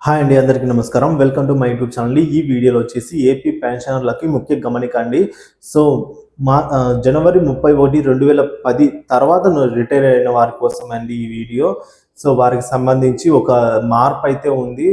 Hi అండి, అందరికీ నమస్కారం. Welcome to my YouTube channel. ఈ వీడియోలో వచ్చేసి ఏపీ పెన్షనర్లకి ముఖ్య గమనిక అండి. సో జనవరి 31, 2010 తర్వాత రిటైర్ అయిన వారి కోసం అండి ఈ వీడియో. సో వారికి సంబంధించి ఒక మార్పు అయితే ఉంది.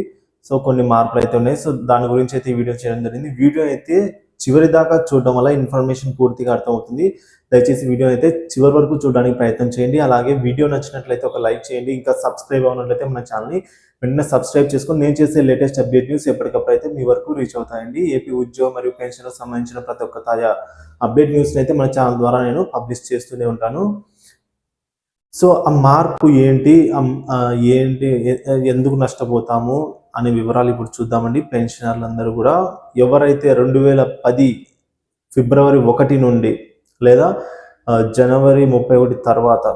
సో కొన్ని మార్పులు అయితే ఉన్నాయి. సో దాని గురించి అయితే ఈ వీడియో చేయడం జరిగింది. వీడియో అయితే చివరి దాకా చూడడం వల్ల ఇన్ఫర్మేషన్ పూర్తిగా అర్థమవుతుంది. దయచేసి వీడియో అయితే చివరి వరకు చూడడానికి ప్రయత్నం చేయండి. అలాగే వీడియో నచ్చినట్లయితే ఒక లైక్ చేయండి. ఇంకా సబ్స్క్రైబ్ అవ్వనట్లయితే మన ఛానల్ని వెంటనే సబ్స్క్రైబ్ చేసుకొని నేను చేసే లేటెస్ట్ అప్డేట్ న్యూస్ ఎప్పటికప్పుడు అయితే మీ వరకు రీచ్ అవుతాయండి. ఏపీ ఉద్యోగం మరియు పెన్షన్లకు సంబంధించిన ప్రతి ఒక్క తాజా అప్డేట్ న్యూస్ని అయితే మన ఛానల్ ద్వారా నేను పబ్లిష్ చేస్తూనే ఉంటాను. సో ఆ మార్పు ఏంటి, ఎందుకు నష్టపోతాము అనే వివరాలు ఇప్పుడు చూద్దామండి. పెన్షనర్లందరూ కూడా ఎవరైతే 2010 ఫిబ్రవరి 1 నుండి లేదా జనవరి 31 తర్వాత,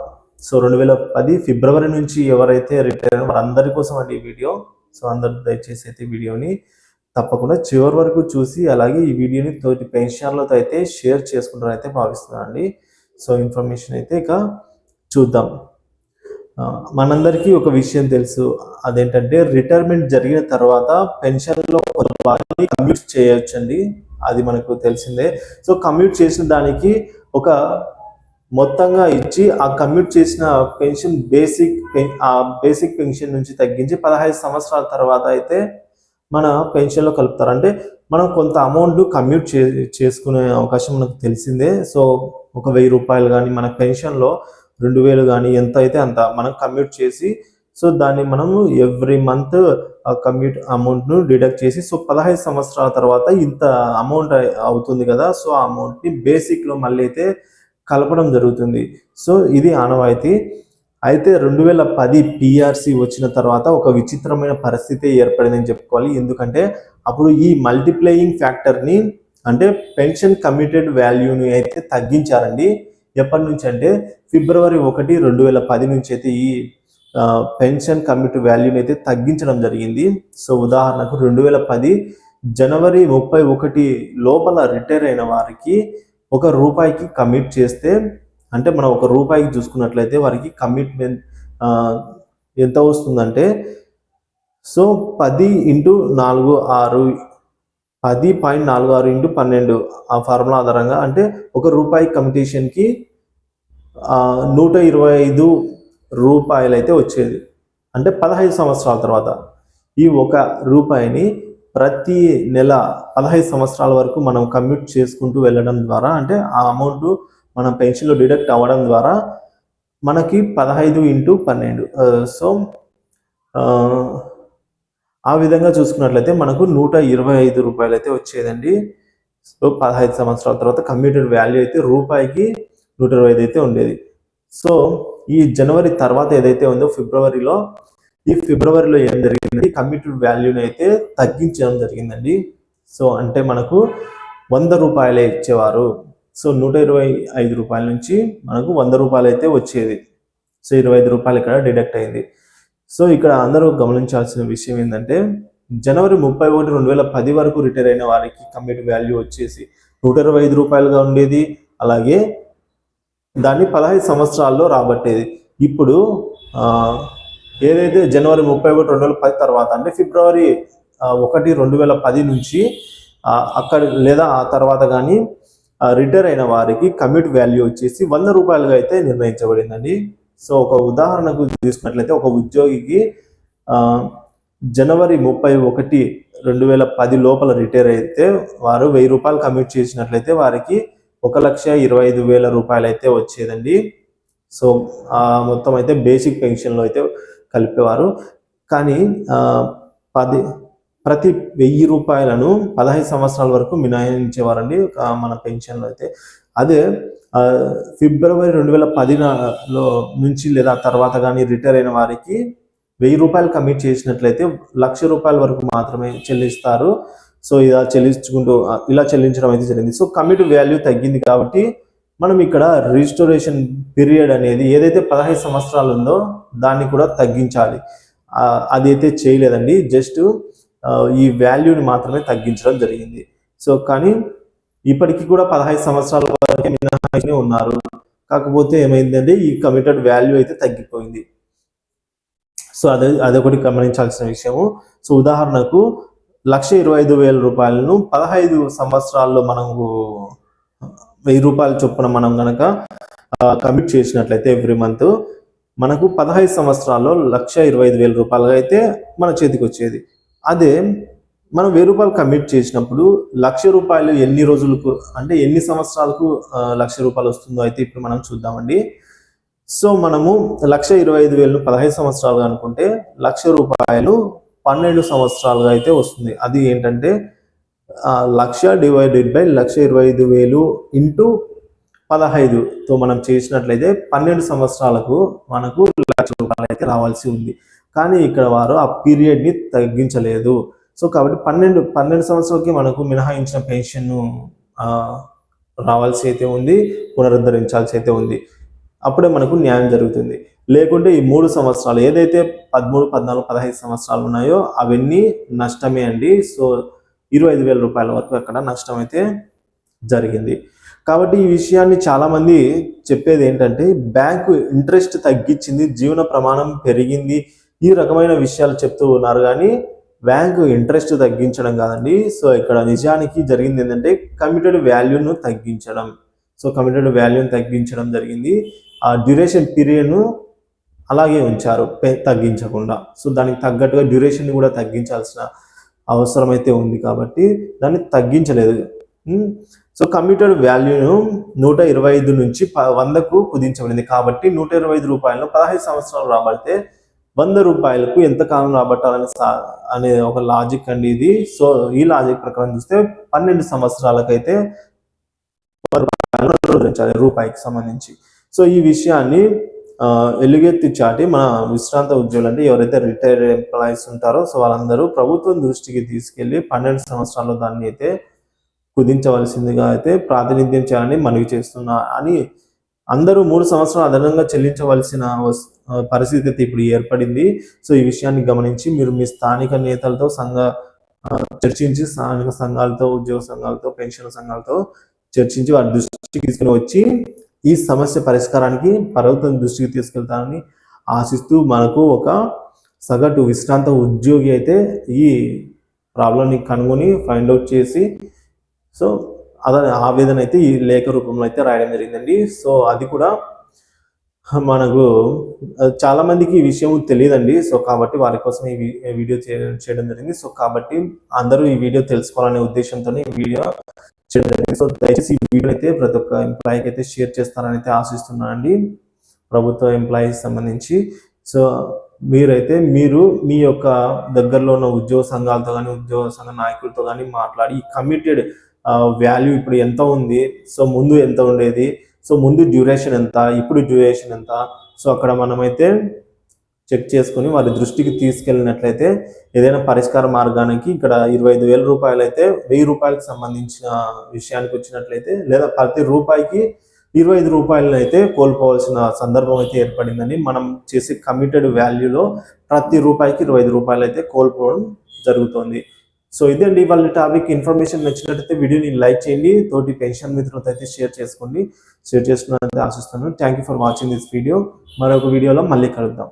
సో 2010 ఫిబ్రవరి నుంచి ఎవరైతే రిటైర్ అయిన వారందరి కోసం అండి ఈ వీడియో. సో అందరూ దయచేసి అయితే వీడియోని తప్పకుండా చివరి వరకు చూసి అలాగే ఈ వీడియోని తోటి పెన్షనర్లతో అయితే షేర్ చేసుకుంటారని అయితే భావిస్తున్నానండి. సో ఇన్ఫర్మేషన్ అయితే ఇక చూద్దాం. మనందరికీ ఒక విషయం తెలుసు, అదేంటంటే రిటైర్మెంట్ జరిగిన తర్వాత పెన్షన్లో కొంత భాగాన్ని కమ్యూట్ చేయొచ్చండి. అది మనకు తెలిసిందే. సో కమ్యూట్ చేసిన దానికి ఒక మొత్తంగా ఇచ్చి ఆ కమ్యూట్ చేసిన పెన్షన్ బేసిక్ పెన్షన్ నుంచి తగ్గించి 15 సంవత్సరాల తర్వాత అయితే మన పెన్షన్లో కలుపుతారు. అంటే మనం కొంత అమౌంట్ కమ్యూట్ చేసుకునే అవకాశం మనకు తెలిసిందే. సో ఒక 1000 రూపాయలు కానీ మన పెన్షన్లో 2000 కానీ ఎంత అయితే అంత మనం కమ్యూట్ చేసి, సో దాన్ని మనము ఎవ్రీ మంత్ ఆ కమ్యూట్ అమౌంట్ను డిడక్ట్ చేసి, సో 15 సంవత్సరాల తర్వాత ఇంత అమౌంట్ అవుతుంది కదా, సో ఆ అమౌంట్ని బేసిక్లో మళ్ళీ అయితే కలపడం జరుగుతుంది. సో ఇది ఆనవాయితీ. అయితే 2010 పిఆర్సి వచ్చిన తర్వాత ఒక విచిత్రమైన పరిస్థితి ఏర్పడిందని చెప్పుకోవాలి. ఎందుకంటే అప్పుడు ఈ మల్టిప్లయింగ్ ఫ్యాక్టర్ని, అంటే పెన్షన్ కమిటెడ్ వాల్యూని అయితే తగ్గించారండి. ఎప్పటి నుంచి అంటే ఫిబ్రవరి 1, 2010 నుంచి అయితే ఈ పెన్షన్ కమిటెడ్ వాల్యూని అయితే తగ్గించడం జరిగింది. సో ఉదాహరణకు 2010 జనవరి 31 లోపల రిటైర్ అయిన వారికి ₹1 కమిట్ చేస్తే, అంటే మనం ₹1 చూసుకున్నట్లయితే వారికి కమిట్మెంట్ ఎంత వస్తుందంటే, సో 10 × 46 10.46 × 12 ఆ ఫార్ములా ఆధారంగా, అంటే ₹1 కమిటేషన్కి ₹125 అయితే వచ్చేది. అంటే 15 సంవత్సరాల తర్వాత ఈ ₹1ని ప్రతి నెల 15 సంవత్సరాల వరకు మనం కమ్యూట్ చేసుకుంటూ వెళ్ళడం ద్వారా, అంటే ఆ అమౌంట్ మన పెన్షన్లో డిడక్ట్ అవ్వడం ద్వారా మనకి 15 × 12, సో ఆ విధంగా చూసుకున్నట్లయితే మనకు ₹125 అయితే వచ్చేదండి. సో 15 సంవత్సరాల తర్వాత కమ్యూటెడ్ వాల్యూ అయితే ₹1కి 125 అయితే ఉండేది. సో ఈ జనవరి తర్వాత ఏదైతే ఉందో ఫిబ్రవరిలో ఏం జరిగిందండి, కమ్యూటెడ్ వాల్యూని అయితే తగ్గించడం జరిగిందండి. సో అంటే మనకు ₹100 ఇచ్చేవారు. సో ₹125 నుంచి మనకు ₹100 అయితే వచ్చేది. సో ₹25 ఇక్కడ డిడక్ట్ అయింది. సో ఇక్కడ అందరూ గమనించాల్సిన విషయం ఏంటంటే, జనవరి 31, 2010 వరకు రిటైర్ అయిన వారికి కమ్యూటెడ్ వాల్యూ వచ్చేసి ₹125గా ఉండేది. అలాగే దాన్ని 15 సంవత్సరాల్లో రాబట్టేది. ఇప్పుడు ఏదైతే జనవరి 31, 2010 తర్వాత, అంటే ఫిబ్రవరి 1, 2010 నుంచి అక్కడ లేదా ఆ తర్వాత కానీ రిటైర్ అయిన వారికి కమ్యూట్ వాల్యూ వచ్చేసి ₹100గా అయితే నిర్ణయించబడిందండి. సో ఒక ఉదాహరణకు తీసుకున్నట్లయితే ఒక ఉద్యోగికి జనవరి 31, 2010 లోపల రిటైర్ అయితే వారు ₹1000 కమ్యూట్ చేసినట్లయితే వారికి ₹1,25,000 అయితే వచ్చేదండి. సో మొత్తం అయితే బేసిక్ పెన్షన్లో అయితే కలిపేవారు. కానీ ప్రతి ₹1000 15 సంవత్సరాల వరకు మినహాయించేవారండి మన పెన్షన్లో అయితే. అదే ఫిబ్రవరి 2010లో నుంచి లేదా తర్వాత కానీ రిటైర్ అయిన వారికి ₹1000 కమిట్ చేసినట్లయితే ₹1,00,000 వరకు మాత్రమే చెల్లిస్తారు. సో ఇలా చెల్లించడం అయితే జరిగింది. సో కమిట్ వాల్యూ తగ్గింది కాబట్టి మనం ఇక్కడ రిజిస్టరేషన్ పీరియడ్ అనేది ఏదైతే 15 సంవత్సరాలు ఉందో దాన్ని కూడా తగ్గించాలి. అది అయితే చేయలేదండి, జస్ట్ ఈ వాల్యూని మాత్రమే తగ్గించడం జరిగింది. సో కానీ ఇప్పటికీ కూడా 15 సంవత్సరాల వరకే మినహాయించి ఉన్నారు. కాకపోతే ఏమైందంటే ఈ కమిటెడ్ వాల్యూ అయితే తగ్గిపోయింది. సో అదొకటి గమనించాల్సిన విషయము. సో ఉదాహరణకు 1,25,000 రూపాయలను 15 సంవత్సరాల్లో మనకు 1000 రూపాయల చొప్పున మనం కనుక కమిట్ చేసినట్లయితే ఎవ్రీ మంత్ మనకు 15 సంవత్సరాల్లో 1,25,000 రూపాయలుగా అయితే మన చేతికి వచ్చేది. అదే మనం 1000 రూపాయలు కమిట్ చేసినప్పుడు 1,00,000 రూపాయలు ఎన్ని రోజులకు అంటే ఎన్ని సంవత్సరాలకు 1,00,000 రూపాయలు వస్తుందో అయితే ఇప్పుడు మనం చూద్దామండి. సో మనము 1,25,000ను 15 సంవత్సరాలుగా అనుకుంటే 1,00,000 రూపాయలు 12 సంవత్సరాలుగా అయితే వస్తుంది. అది ఏంటంటే 1,00,000 డివైడెడ్ బై 1,25,000 ఇంటూ 15తో మనం చేసినట్లయితే 12 సంవత్సరాలకు మనకు 1,00,000 రూపాయలు అయితే రావాల్సి ఉంది. కానీ ఇక్కడ వారు ఆ పీరియడ్ని తగ్గించలేదు. సో కాబట్టి 12 సంవత్సరాలకి మనకు మినహాయించిన పెన్షన్ రావాల్సి అయితే ఉంది, పునరుద్ధరించాల్సి అయితే ఉంది. అప్పుడే మనకు న్యాయం జరుగుతుంది. లేకుంటే ఈ 3 సంవత్సరాలు ఏదైతే 13, 14, 15 సంవత్సరాలు ఉన్నాయో అవన్నీ నష్టమే అండి. సో 25,000 రూపాయల వరకు అక్కడ నష్టం అయితే జరిగింది. కాబట్టి ఈ విషయాన్ని చాలామంది చెప్పేది ఏంటంటే బ్యాంకు ఇంట్రెస్ట్ తగ్గించింది, జీవన ప్రమాణం పెరిగింది, ఈ రకమైన విషయాలు చెప్తూ ఉన్నారు. కానీ బ్యాంకు ఇంట్రెస్ట్ తగ్గించడం కాదండి. సో ఇక్కడ నిజానికి జరిగింది ఏంటంటే కమిటెడ్ వాల్యూను తగ్గించడం. సో కమిటెడ్ వాల్యూని తగ్గించడం జరిగింది. ఆ డ్యూరేషన్ పీరియడ్ను అలాగే ఉంచారు తగ్గించకుండా. సో దానికి తగ్గట్టుగా డ్యూరేషన్ కూడా తగ్గించాల్సిన అవసరం అయితే ఉంది కాబట్టి దాన్ని తగ్గించలేదు. సో కమిటెడ్ వాల్యూను 125 నుంచి 100కు కుదించబడింది. కాబట్టి 125 రూపాయలను 15 సంవత్సరాలు రాబడితే 100 రూపాయలకు ఎంతకాలం రాబట్టాలని అనే ఒక లాజిక్ అండి ఇది. సో ఈ లాజిక్ ప్రకారం చూస్తే 12 సంవత్సరాలకైతే రూపాయికి సంబంధించి. సో ఈ విషయాన్ని ఎలుగెత్తి చాటి మన విశ్రాంత ఉద్యోగులు అంటే ఎవరైతే రిటైర్డ్ ఎంప్లాయీస్ ఉంటారో సో వాళ్ళందరూ ప్రభుత్వం దృష్టికి తీసుకెళ్లి 12 సంవత్సరాల్లో దాన్ని అయితే కుదించవలసిందిగా అయితే ప్రాతినిధ్యం చేయాలని మనవి చేస్తున్నా అని అందరూ 3 సంవత్సరాలు అదనంగా చెల్లించవలసిన పరిస్థితి అయితే ఇప్పుడు ఏర్పడింది. సో ఈ విషయాన్ని గమనించి మీరు మీ స్థానిక నేతలతో చర్చించి స్థానిక సంఘాలతో, ఉద్యోగ సంఘాలతో, పెన్షన్ సంఘాలతో చర్చించి వారి దృష్టికి తీసుకుని వచ్చి ఈ సమస్య పరిష్కారానికి ప్రభుత్వం దృష్టికి తీసుకెళ్తానని ఆశిస్తూ మనకు ఒక సగటు విశ్రాంత ఉద్యోగి అయితే ఈ ప్రాబ్లంని కనుగొని ఫైండ్ అవుట్ చేసి సో అదే ఆవేదన అయితే ఈ లేఖ రూపంలో అయితే రాయడం జరిగిందండి. సో అది కూడా మనకు చాలా మందికి ఈ విషయం తెలియదండి. సో కాబట్టి వారి కోసం ఈ వీడియో చేయడం జరిగింది. సో కాబట్టి అందరూ ఈ వీడియో తెలుసుకోవాలనే ఉద్దేశంతో ఈ వీడియో చేయడం జరిగింది. సో దయచేసి ఈ వీడియో అయితే ప్రతి ఒక్క ఎంప్లాయీకి అయితే షేర్ చేస్తారని అయితే ఆశిస్తున్నానండి, ప్రభుత్వ ఎంప్లాయీకి సంబంధించి. సో మీరైతే మీ యొక్క దగ్గరలో ఉన్న ఉద్యోగ సంఘాలతో కానీ ఉద్యోగ సంఘ నాయకులతో కానీ మాట్లాడి ఈ కమిటెడ్ వాల్యూ ఇప్పుడు ఎంత ఉంది, సో ముందు ఎంత ఉండేది, సో ముందు డ్యూరేషన్ ఎంత, ఇప్పుడు డ్యూరేషన్ ఎంత, సో అక్కడ మనమైతే చెక్ చేసుకుని వారి దృష్టికి తీసుకెళ్ళినట్లయితే ఏదైనా పరిష్కార మార్గానికి ఇక్కడ 25,000 రూపాయలు అయితే 1000 రూపాయలకు సంబంధించిన విషయానికి వచ్చినట్లయితే లేదా ప్రతి రూపాయికి 25 రూపాయలను అయితే కోల్పోవాల్సిన సందర్భం అయితే ఏర్పడిందని మనం చేసే కమిటెడ్ వాల్యూలో ప్రతి రూపాయికి 25 రూపాయలు అయితే కోల్పోవడం జరుగుతుంది. సో ఇదండి ఇవాళ టాపిక్. ఇన్ఫర్మేషన్ నచ్చినట్లయితే వీడియోని లైక్ చేయండి, తోటి పెన్షన్ మిత్రులతో అయితే షేర్ చేసుకోండి. షేర్ చేసుకున్నట్లయితే ఆశిస్తున్నాను. Thank you for watching this video. మరొక వీడియోలో మళ్ళీ కలుద్దాం.